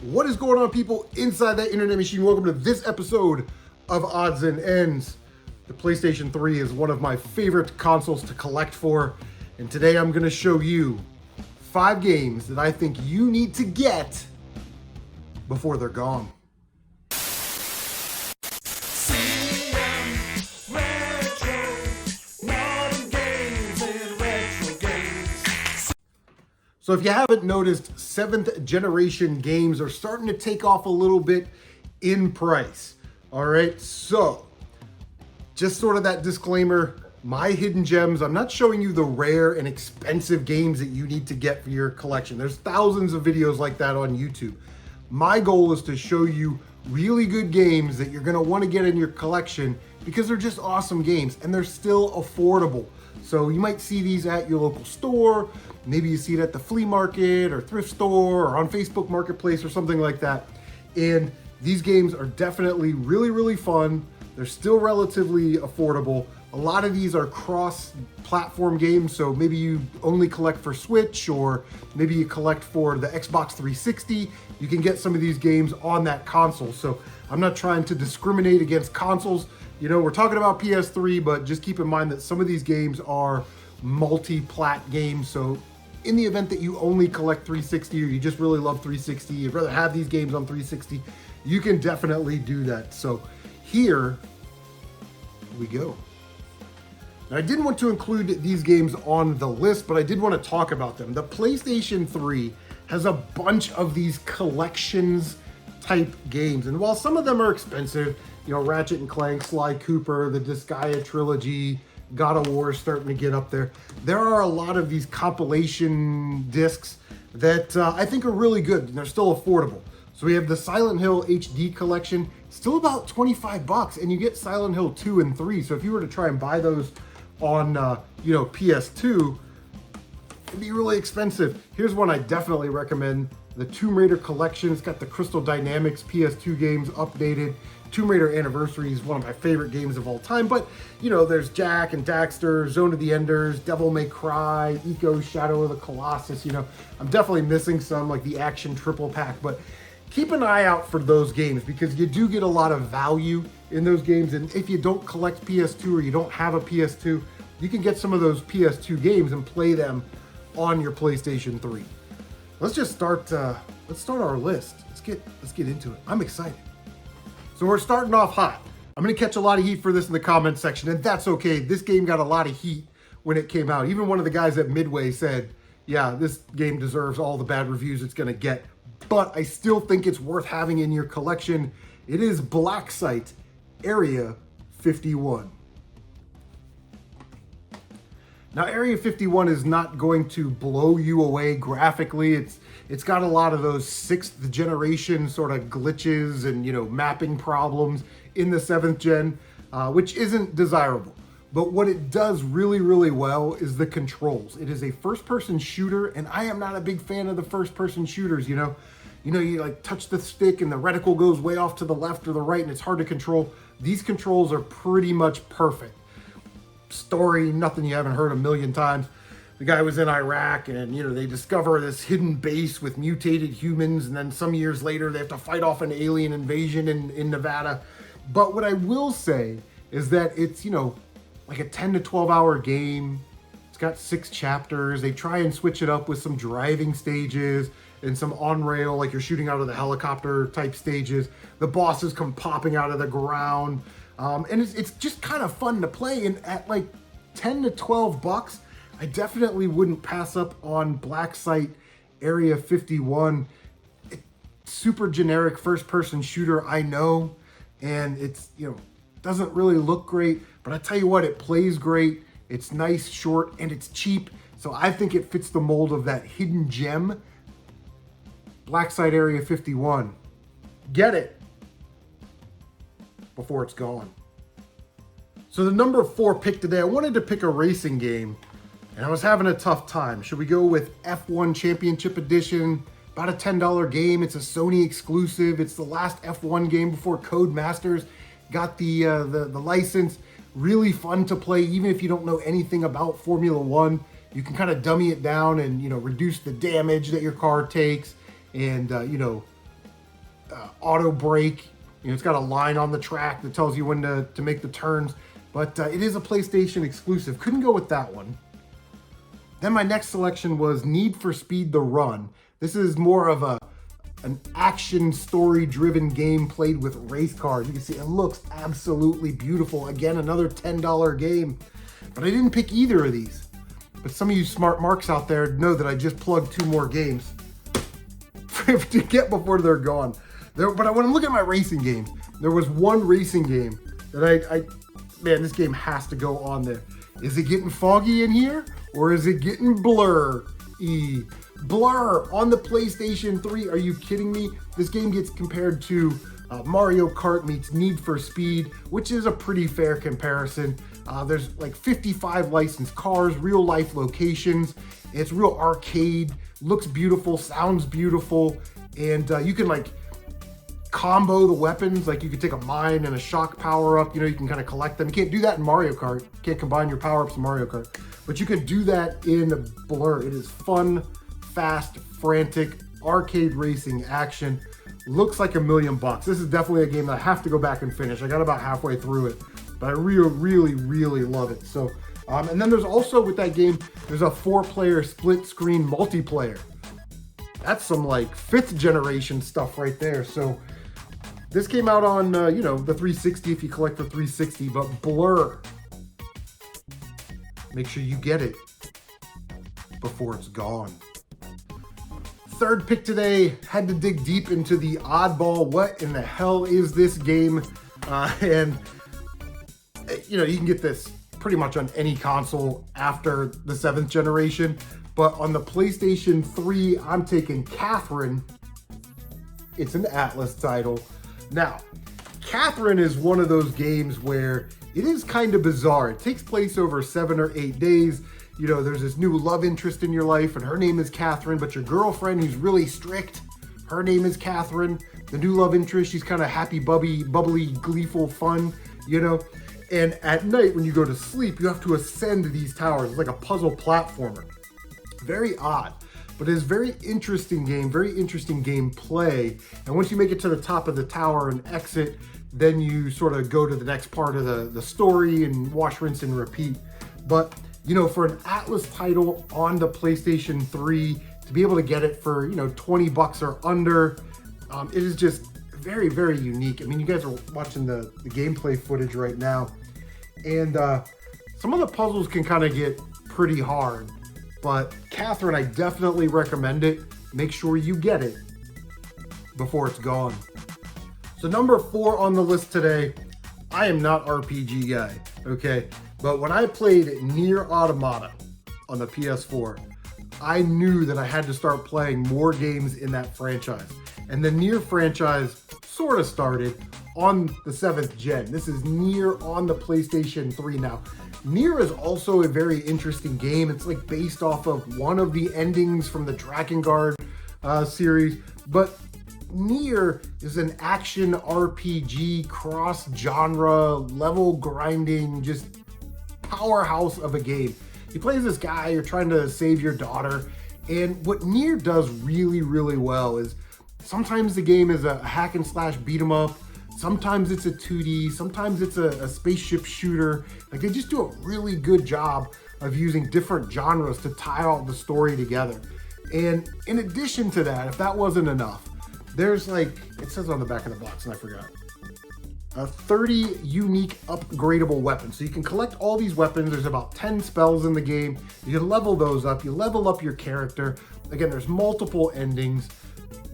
What is going on, people inside that internet machine? Welcome to this episode of Odds and Ends. The PlayStation 3 is one of my favorite consoles to collect for, and today I'm going to show you 5 games that I think you need to get before they're gone. So if you haven't noticed, 7th generation games are starting to take off a little bit in price. All right, so just sort of that disclaimer, my hidden gems, I'm not showing you the rare and expensive games that you need to get for your collection. There's thousands of videos like that on YouTube. My goal is to show you really good games that you're gonna wanna get in your collection because they're just awesome games and they're still affordable. So you might see these at your local store, maybe you see it at the flea market or thrift store or on Facebook Marketplace or something like that. And these games are definitely really fun. They're still relatively affordable. A lot of these are cross-platform games, so maybe you only collect for Switch or maybe you collect for the Xbox 360. You can get some of these games on that console. So I'm not trying to discriminate against consoles. You know, we're talking about PS3, but just keep in mind that some of these games are multi-plat games. So in the event that you only collect 360 or you just really love 360, you'd rather have these games on 360, you can definitely do that. So here we go. Now, I didn't want to include these games on the list, but I did want to talk about them. The PlayStation 3 has a bunch of these collections type games. And while some of them are expensive, you know, Ratchet and Clank, Sly Cooper, the Disgaea trilogy, God of War is starting to get up there. There are a lot of these compilation discs that I think are really good and they're still affordable. So we have the Silent Hill HD collection, still about 25 bucks, and you get Silent Hill 2 and 3. So if you were to try and buy those on, you know, PS2, it'd be really expensive. Here's one I definitely recommend. The Tomb Raider collection. It's got the Crystal Dynamics PS2 games updated. Tomb Raider Anniversary is one of my favorite games of all time, but you know, there's Jak and Daxter, Zone of the Enders, Devil May Cry, Ico, Shadow of the Colossus. You know, I'm definitely missing some, like the Action Triple Pack, but keep an eye out for those games because you do get a lot of value in those games. And if you don't collect PS2 or you don't have a PS2, you can get some of those PS2 games and play them on your PlayStation 3. Let's just start. Let's start our list. Let's get into it. I'm excited. So we're starting off hot. I'm gonna catch a lot of heat for this in the comment section, and that's okay. This game got a lot of heat when it came out. Even one of the guys at Midway said, yeah, this game deserves all the bad reviews it's gonna get, but I still think it's worth having in your collection. It is Black Site Area 51. Now, Area 51 is not going to blow you away graphically. It's got a lot of those 6th generation sort of glitches and, you know, mapping problems in the 7th gen, which isn't desirable. But what it does really well is the controls. It is a first-person shooter, and I am not a big fan of the first-person shooters, you know. You like touch the stick and the reticle goes way off to the left or the right and it's hard to control. These controls are pretty much perfect. Story, nothing you haven't heard a million times. The guy was in Iraq and, you know, they discover this hidden base with mutated humans, and then some years later they have to fight off an alien invasion in Nevada. But what I will say is that it's, you know, like a 10 to 12 hour game. It's got 6 chapters. They try and switch it up with some driving stages and some on rail, like you're shooting out of the helicopter type stages. The bosses come popping out of the ground. And it's just kind of fun to play, and at like 10 to 12 bucks, I definitely wouldn't pass up on Black Site Area 51. It's super generic first-person shooter, I know, and it's, you know, doesn't really look great, but I tell you what, it plays great. It's nice, short, and it's cheap, so I think it fits the mold of that hidden gem. Black Site Area 51. Get it before it's gone. So the number 4 pick today, I wanted to pick a racing game, and I was having a tough time. Should we go with F1 Championship Edition? About a $10 game. It's a Sony exclusive. It's the last F1 game before Codemasters got the license. Really fun to play, even if you don't know anything about Formula One. You can kind of dummy it down and, you know, reduce the damage that your car takes, and you know, auto brake. It's got a line on the track that tells you when to make the turns. But it is a PlayStation exclusive. Couldn't go with that one. Then my next selection was Need for Speed The Run. This is more of an action story-driven game played with race cars. You can see it looks absolutely beautiful. Again, another $10 game. But I didn't pick either of these. But some of you smart marks out there know that I just plugged 2 more games to get before they're gone. But when I'm looking at my racing games, there was one racing game that man, this game has to go on there. Is it getting foggy in here? Or is it getting blur-y? Blur on the PlayStation 3. Are you kidding me? This game gets compared to Mario Kart meets Need for Speed, which is a pretty fair comparison. There's like 55 licensed cars, real life locations. It's real arcade, looks beautiful, sounds beautiful, and you can like combo the weapons. Like you could take a mine and a shock power up, you can kind of collect them. You can't do that in Mario Kart. You can't combine your power ups in Mario Kart, but you can do that in Blur. It is fun, fast, frantic, arcade racing action. Looks like $1 million. This is definitely a game that I have to go back and finish. I got about halfway through it, but I really love it. So, and then there's also with that game, there's a 4-player split screen multiplayer. That's some like 5th generation stuff right there. So this came out on, the 360 if you collect the 360, but Blur, make sure you get it before it's gone. Third pick today, had to dig deep into the oddball. What in the hell is this game? And you can get this pretty much on any console after the 7th generation. But on the PlayStation 3, I'm taking Catherine. It's an Atlas title. Now, Catherine is one of those games where it is kind of bizarre. It takes place over 7 or 8 days. There's this new love interest in your life, and her name is Catherine, but your girlfriend, who's really strict, her name is Catherine. The new love interest, she's kind of happy, bubbly, gleeful, fun, And at night, when you go to sleep, you have to ascend these towers. It's like a puzzle platformer. Very odd, but it's very interesting game, very interesting gameplay. And once you make it to the top of the tower and exit, then you sort of go to the next part of the story and wash, rinse, and repeat. But for an Atlas title on the PlayStation 3, to be able to get it for, $20 or under, it is just very, very unique. I mean, you guys are watching the gameplay footage right now, and some of the puzzles can kind of get pretty hard, but Catherine, I definitely recommend it. Make sure you get it before it's gone. So number 4 on the list today, I am not RPG guy, okay? But when I played Nier Automata on the PS4, I knew that I had to start playing more games in that franchise. And the Nier franchise sort of started on the 7th gen. This is Nier on the PlayStation 3 now. Nier is also a very interesting game. It's like based off of one of the endings from the Drakengard series, but Nier is an action RPG, cross-genre, level grinding, just powerhouse of a game. You play as this guy, you're trying to save your daughter, and what Nier does really, really well is sometimes the game is a hack and slash beat 'em up, sometimes it's a 2D, sometimes it's a spaceship shooter. Like, they just do a really good job of using different genres to tie all the story together. And in addition to that, if that wasn't enough, there's like, it says on the back of the box and I forgot, 30 unique upgradable weapons. So you can collect all these weapons. There's about 10 spells in the game. You can level those up. You level up your character. Again, there's multiple endings.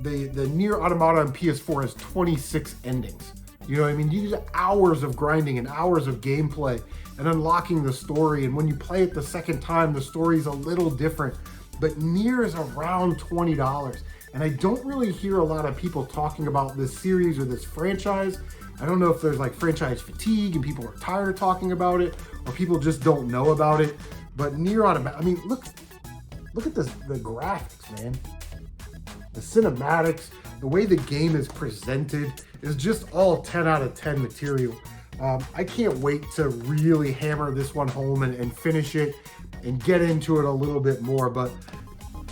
The Nier Automata on PS4 has 26 endings. You know what I mean? You use hours of grinding and hours of gameplay and unlocking the story. And when you play it the second time, the story's a little different. But Nier is around $20. And I don't really hear a lot of people talking about this series or this franchise. I don't know if there's like franchise fatigue and people are tired of talking about it, or people just don't know about it. But Nier Automata, I mean, look at this, the graphics, man. The cinematics, the way the game is presented is just all 10 out of 10 material. I can't wait to really hammer this one home and finish it and get into it a little bit more. But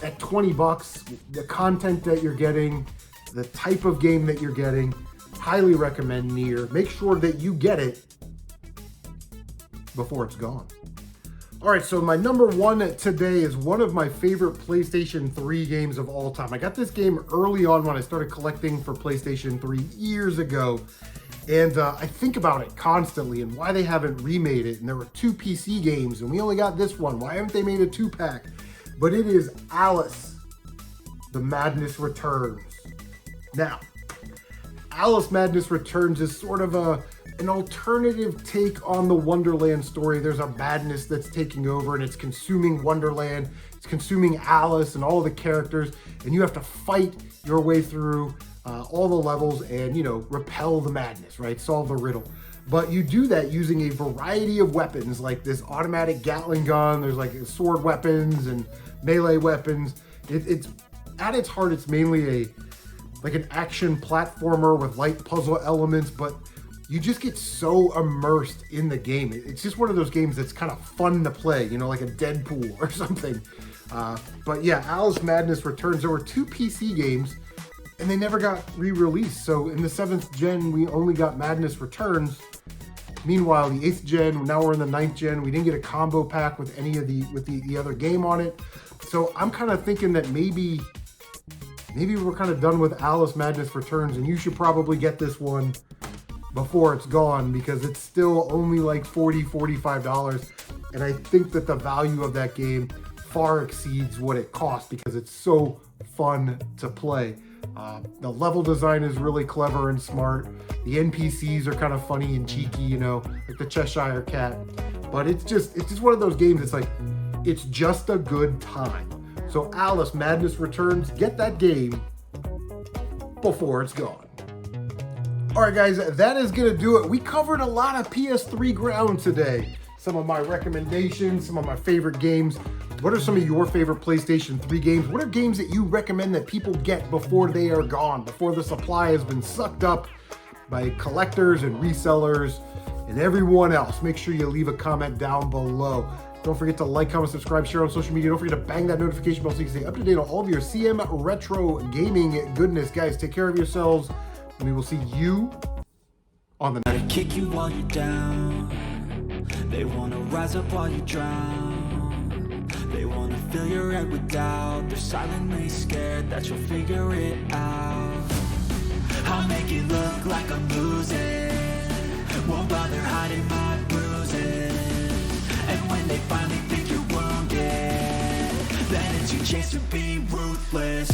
at $20, the content that you're getting, the type of game that you're getting. Highly recommend Nier. Make sure that you get it before it's gone. All right, so my number one today is one of my favorite PlayStation 3 games of all time. I got this game early on when I started collecting for PlayStation 3 years ago. And I think about it constantly and why they haven't remade it. And there were 2 PC games and we only got this one. Why haven't they made a 2-pack? But it is Alice, The Madness Returns. Now, Alice Madness Returns is sort of an alternative take on the Wonderland story. There's a madness that's taking over and it's consuming Wonderland. It's consuming Alice and all the characters. And you have to fight your way through all the levels and, you know, repel the madness, right? Solve the riddle. But you do that using a variety of weapons, like this automatic Gatling gun. There's like sword weapons and melee weapons. It's at its heart, it's mainly like an action platformer with light puzzle elements, but you just get so immersed in the game. It's just one of those games that's kind of fun to play, you know, like a Deadpool or something. But yeah, Alice Madness Returns. There were 2 PC games and they never got re-released. So in the 7th gen, we only got Madness Returns. Meanwhile, the 8th gen, now we're in the 9th gen, we didn't get a combo pack with any of the other game on it. So I'm kind of thinking that maybe we're kind of done with Alice Madness Returns and you should probably get this one before it's gone because it's still only like $40, $45. And I think that the value of that game far exceeds what it costs because it's so fun to play. The level design is really clever and smart. The NPCs are kind of funny and cheeky, you know, like the Cheshire Cat. But it's just one of those games. It's like, it's just a good time. So Alice Madness Returns, get that game before it's gone. All right, guys, that is gonna do it. We covered a lot of PS3 ground today. Some of my recommendations, some of my favorite games. What are some of your favorite PlayStation 3 games? What are games that you recommend that people get before they are gone, before the supply has been sucked up by collectors and resellers and everyone else? Make sure you leave a comment down below. Don't forget to like, comment, subscribe, share on social media. Don't forget to bang that notification bell so you can stay up to date on all of your CM Retro gaming goodness. Guys, take care of yourselves, and we will see you on the next. Kick you while you're down. They wanna rise up while you drown. They wanna fill your head with doubt. They're silently scared that you'll figure it out. I'll make it look like I'm losing. Won't bother hiding my bruises. And when they finally think you're wounded, then it's your chance to be ruthless.